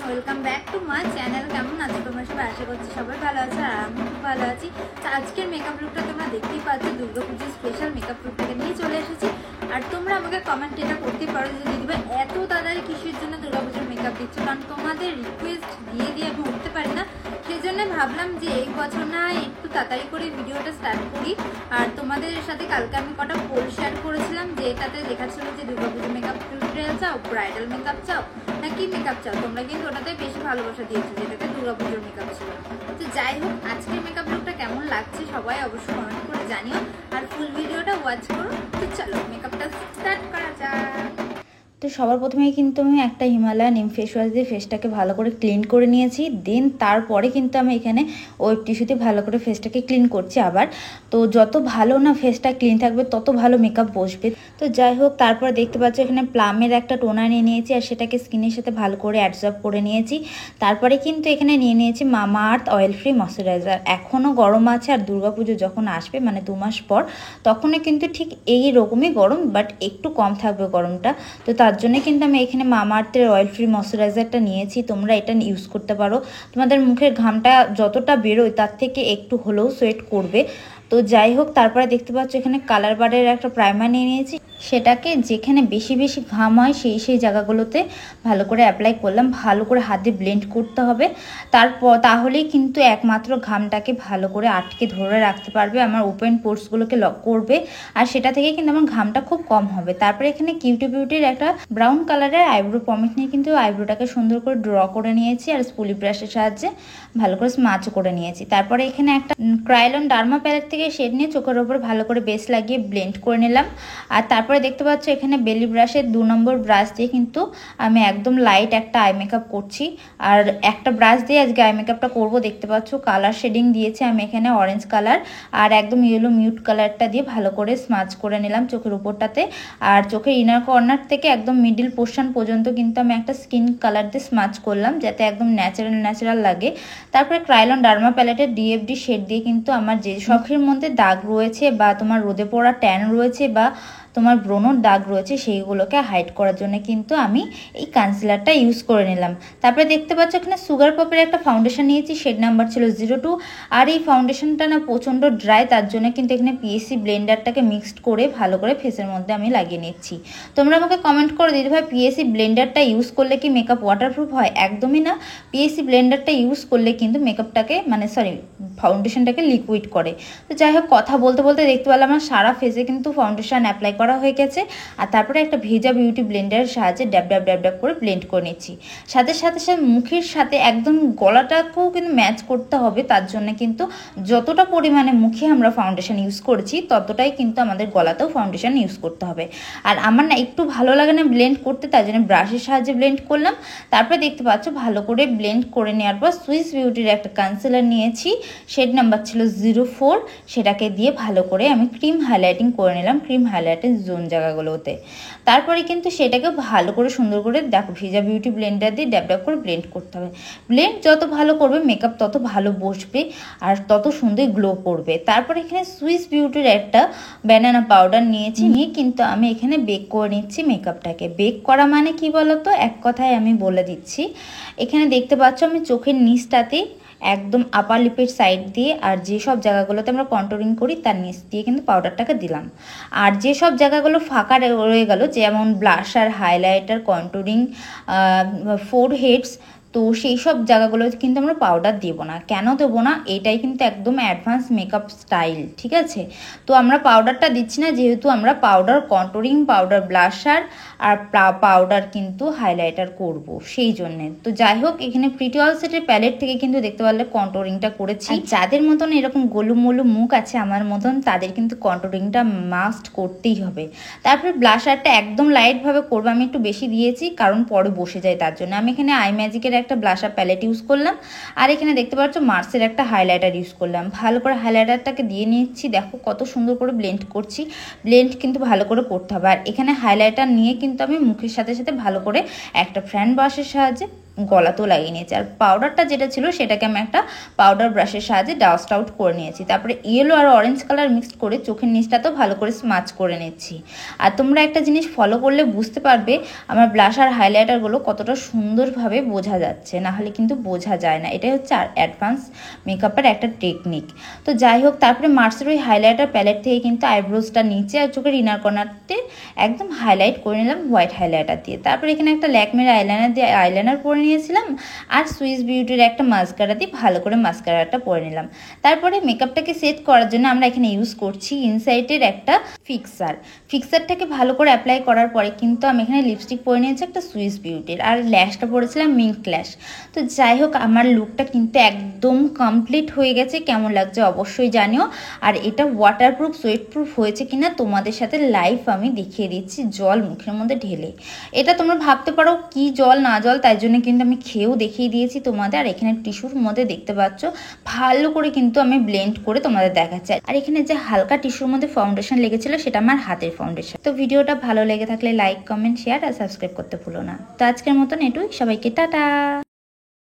Welcome back to my channel. কেমন আছো তোমরা সবাই? আশা করছি সবাই ভালো আছে আর আমি খুব ভালো আছি। তো আজকের মেকআপ লুকটা তোমরা দেখতেই পাচ্ছ, দুর্গাপুজোর স্পেশাল মেকআপ লুকটাকে নিয়ে চলে এসেছি। আর তোমরা আমাকে কমেন্ট এটা করতেই পারো যে দিদিভাই এত তাড়াতাড়ি কিসের জন্য দুর্গাপুজোর মেকআপ দিচ্ছ, কারণ তোমাদের রিকোয়েস্ট দিয়ে দিয়ে আমি উঠতে পারি না। সেই জন্য ভাবলাম যে এই বছর না একটু তাড়াতাড়ি করে ভিডিওটা স্টার্ট করি। আর তোমাদের সাথে কালকে আমি কটা পোল শেয়ার করেছিলাম যে এটাতে লেখা ছিল যে দুর্গাপুজোর মেকআপ টিউটোরিয়াল চাও, ব্রাইডাল মেকআপ চাও না কি মেকআপ চাও। তোমরা কিন্তু ওটাতে বেশি ভালোবাসা দিয়েছো, যেটাতে দুর্গাপুজোর মেকআপ ছিল। তো যাই হোক, আজকের মেকআপ লুকটা কেমন লাগছে সবাই অবশ্যই কমেন্ট করে জানিও আর ফুল ভিডিওটা ওয়াচ করো। তো চলো মেকআপটা স্টার্ট করা যাক। তো সবার প্রথমেই কিন্তু আমি একটা হিমালয়া নিম ফেস ওয়াশ দিয়ে ফেসটাকে ভালো করে ক্লিন করে নিয়েছি। দেন তারপরে কিন্তু আমি এখানে ওয়েট টিস্যুতে ভালো করে ফেসটাকে ক্লিন করছি আবার। তো যত ভালো না ফেসটা ক্লিন থাকবে তত ভালো মেকআপ বসবে। তো যাই হোক, তারপর দেখতে পাচ্ছ এখানে প্লামের একটা টোনার নিয়ে নিয়েছি আর সেটাকে স্কিনের সাথে ভালো করে অ্যাবজর্ব করে নিয়েছি। তারপরে কিন্তু এখানে নিয়ে নিয়েছি মামাআর্থ অয়েল ফ্রি ময়শ্চারাইজার। এখনও গরম আছে আর দুর্গাপুজো যখন আসবে মানে 2 মাস পর, তখনও কিন্তু ঠিক এই রকমই গরম, বাট একটু কম থাকবে গরমটা। তো তার জন্য কিন্তু আমি এখানে মামাআর্থের অয়েল ফ্রি ময়শ্চারাইজারটা নিয়েছি। তোমরা এটা ইউজ করতে পারো। তোমাদের মুখের ঘামটা যতটা বেরোয় তার থেকে একটু হলেও সোয়েট করবে। তো যাই হোক, তারপরে দেখতে পাচ্ছ এখানে কালার বারের একটা প্রাইমার নিয়ে নিয়েছি। সেটাকে যেখানে বেশি বেশি ঘাম হয় সেই জায়গাগুলোতে ভালো করে অ্যাপ্লাই করলাম। ভালো করে হাত দিয়ে ব্লেন্ড করতে হবে। তারপর তাহলেই কিন্তু একমাত্র ঘামটাকে ভালো করে আটকে ধরে রাখতে পারবে, আমার ওপেন পোর্সগুলোকে লক করবে। আর সেটা থেকে কিন্তু আমার ঘামটা খুব কম হবে। তারপরে এখানে কিউটি বিউটির একটা ব্রাউন কালারের আইব্রো পমিট নিয়ে কিন্তু আইব্রোটাকে সুন্দর করে ড্র করে নিয়েছি আর স্পুলি ব্রাশের সাহায্যে ভালো করে স্মাচও করে নিয়েছি। তারপরে এখানে একটা ক্রায়োলন ডার্মা প্যালেট থেকে শেড নিয়ে চোখের ওপর ভালো করে বেস লাগিয়ে ব্লেন্ড করে নিলাম। আর তারপরে দেখতে পাচ্ছ এখানে বেলি ব্রাশের 2 নম্বর ব্রাশ দিয়ে কিন্তু আমি একদম লাইট একটা আই মেকআপ করছি। আর একটা ব্রাশ দিয়ে আজকে আই মেকআপটা করবো। দেখতে পাচ্ছ কালার শেডিং দিয়েছি আমি এখানে অরেঞ্জ কালার আর একদম ইয়েলো মিউট কালারটা দিয়ে ভালো করে স্মাচ করে নিলাম চোখের উপরটাতে। আর চোখের ইনার কর্নার থেকে একদম মিডিল পোর্শন পর্যন্ত কিন্তু আমি একটা স্কিন কালার দিয়ে স্মাচ করলাম, যাতে একদম ন্যাচারাল লাগে। তারপরে ক্রায়োলন ডার্মা প্যালেটের ডিএফডি শেড দিয়ে কিন্তু আমার যে চোখের মধ্যে দাগ রয়েছে বা তোমার রোদে পড়া ট্যান রয়েছে বা তোমার ব্রণর দাগ রয়েছে সেইগুলোকে হাইড করার জন্য কিন্তু আমি এই কনসিলারটা ইউজ করে নিলাম। তারপরে দেখতে পাচ্ছ এখানে সুগার পপের একটা ফাউন্ডেশন নিয়েছি, শেড নাম্বার ছিল 02। আর এই ফাউন্ডেশনটা না প্রচণ্ড ড্রাই, তার জন্য কিন্তু এখানে পিএসসি ব্লেন্ডারটাকে মিক্সড করে ভালো করে ফেসের মধ্যে আমি লাগিয়ে নিচ্ছি। তোমরা আমাকে কমেন্ট করে দিতে ভাই পিএসসি ব্লেন্ডারটা ইউজ করলে কি মেকআপ ওয়াটারপ্রুফ হয়? একদমই না। পিএসসি ব্লেন্ডারটা ইউজ করলে কিন্তু মেকআপটাকে ফাউন্ডেশনটাকে লিকুইড করে। তো যাই হোক, কথা বলতে বলতে দেখতে পেলাম আমার সারা ফেসে কিন্তু ফাউন্ডেশন অ্যাপ্লাই করা হয়ে গেছে। আর তারপরে একটা ভেজা বিউটি ব্লেন্ডারের সাহায্যে ড্যাব ড্যাব করে ব্লেন্ড করে নিচ্ছি। সাথে মুখের সাথে একদম গলাটাকেও কিন্তু ম্যাচ করতে হবে। তার জন্য কিন্তু যতটা পরিমাণে মুখে আমরা ফাউন্ডেশন ইউজ করছি ততটাই কিন্তু আমাদের গলাতেও ফাউন্ডেশন ইউজ করতে হবে। আর আমার না একটু ভালো লাগে না ব্লেন্ড করতে, তার জন্য ব্রাশের সাহায্যে ব্লেন্ড করলাম। তারপরে দেখতে পাচ্ছ ভালো করে ব্লেন্ড করে নেওয়ার পর সুইস বিউটির একটা কনসিলার নিয়েছি, শেড নাম্বার ছিল 04। সেটাকে দিয়ে ভালো করে আমি ক্রিম হাইলাইটিং করে নিলাম ক্রিম হাইলাইটের জোন জায়গাগুলোতে। তারপরে কিন্তু সেটাকে ভালো করে সুন্দর করে দেখো ভেজা বিউটি ব্লেন্ডার দিয়ে ড্যাব করে ব্লেন্ড করতে হবে। ব্লেন্ড যত ভালো করবে মেকআপ তত ভালো বসবে আর তত সুন্দর গ্লো করবে। তারপরে এখানে সুইস বিউটির একটা ব্যানানা পাউডার নিয়েছি, নিয়ে কিন্তু আমি এখানে বেক করে নিচ্ছি মেকআপটাকে। বেক করা মানে কি বলতো, এক কথায় আমি বলে দিচ্ছি। এখানে দেখতে পাচ্ছ আমি চোখের নিচটাতে একদম আপার লিপের সাইড দিয়ে আর যেসব জায়গাগুলোতে আমরা কন্ট্রোলিং করি তার নিচ দিয়ে কিন্তু পাউডারটাকে দিলাম। আর যেসব জায়গাগুলো ফাঁকা রয়ে গেল, যেমন ব্লাশার, হাইলাইটার, কন্ট্রোলিং, ফোরহেডস, তো সেই সব জায়গাগুলোতে কিন্তু আমরা পাউডার দেবো না। কেন দেবো না? এটাই কিন্তু একদম অ্যাডভান্স মেকআপ স্টাইল, ঠিক আছে? তো আমরা পাউডারটা দিচ্ছি না, যেহেতু আমরা পাউডার কন্ট্রোলিং, পাউডার ব্লাশার আর পাউডার কিন্তু হাইলাইটার করব সেই জন্যে। তো যাই হোক, এখানে প্রিটি অল সেটের প্যালেট থেকে কিন্তু দেখতে পারলে কন্ট্রোলিংটা করেছি। যাদের মতন এরকম গোলুমোলু মুখ আছে আমার মতন, তাদের কিন্তু কন্ট্রোলিংটা মাস্ট করতেই হবে। তারপরে ব্লাশারটা একদম লাইটভাবে করবো, আমি একটু বেশি দিয়েছি কারণ পরে বসে যায়, তার জন্য আমি এখানে আই ম্যাজিকের একটা ব্লাশার প্যালেট ইউজ করলাম। আর এখানে দেখতে পাচ্ছ মার্সের একটা হাইলাইটার ইউজ করলাম। ভালো করে হাইলাইটারটাকে দিয়ে নিচ্ছি। দেখো কত সুন্দর করে ব্লেন্ড করছি। ব্লেন্ড কিন্তু ভালো করে করতে হবে। আর এখানে হাইলাইটার নিয়ে কিন্তু আমি মুখের সাথে সাথে ভালো করে একটা ফ্যান ব্রাশের সাহায্যে গলাতেও লাগিয়ে নিয়েছি। আর পাউডারটা যেটা ছিল সেটাকে আমি একটা পাউডার ব্রাশের সাহায্যে ডাস্ট আউট করে নিয়েছি। তারপরে ইয়েলো আর অরেঞ্জ কালার মিক্সড করে চোখের নিচটাতেও ভালো করে স্মাচ করে নিচ্ছি। আর তোমরা একটা জিনিস ফলো করলে বুঝতে পারবে আমার ব্লাশ আর হাইলাইটারগুলো কতটা সুন্দরভাবে বোঝা যাচ্ছে, না হলে কিন্তু বোঝা যায় না। এটাই হচ্ছে আর অ্যাডভান্স মেকআপের একটা টেকনিক। তো যাই হোক, তারপরে মার্সের ওই হাইলাইটার প্যালেট থেকে কিন্তু আইব্রোজটা নিচে আর চোখের ইনার কর্নারতে একদম হাইলাইট করে নিলাম হোয়াইট হাইলাইটার দিয়ে। তারপরে এখানে একটা ল্যাকমের আইলাইনার দিয়ে আইলাইনার পরে নিয়েছিলাম আর সুইস বিউটির একটা মাস্কারা দিয়ে ভালো করে মাস্কারাটা পরে নিলাম। তারপরে মেকআপটাকে সেট করার জন্য আমরা এখানে ইউজ করছি ইনসাইটের একটা ফিক্সারটাকে ভালো করে অ্যাপ্লাই করার পরে কিন্তু আমি এখানে লিপস্টিক পরে নিয়েছি একটা সুইস বিউটির, আর ল্যাশটা পরেছিলাম মিঙ্ক ল্যাশ। তো যাই হোক, আমার লুকটা কিন্তু একদম কমপ্লিট হয়ে গেছে। কেমন লাগছে অবশ্যই জানিও। আর এটা ওয়াটারপ্রুফ সোয়েটপ্রুফ হয়েছে কিনা তোমাদের সাথে লাইভ আমি দেখিয়ে দিচ্ছি জল মুখের মধ্যে ঢেলে। এটা তোমরা ভাবতে পারো কি জল না জল, তাই জন্য কিন্তু আমি খেয়েও দেখিয়ে দিয়েছি তোমাদের। আর এখানে টিস্যুর মধ্যে দেখতে পাচ্ছ ভালো করে কিন্তু আমি ব্লেন্ড করে তোমাদের দেখাচ্ছি। আর এখানে যে হালকা টিস্যুর মধ্যে ফাউন্ডেশন লেগেছিল সেটা আমার হাতের ফাউন্ডেশন। তো ভিডিওটা ভালো লেগে থাকলে লাইক, কমেন্ট, শেয়ার আর সাবস্ক্রাইব করতে ভুলো না। তো আজকের মতন এটুই, সবাইকে টাটা।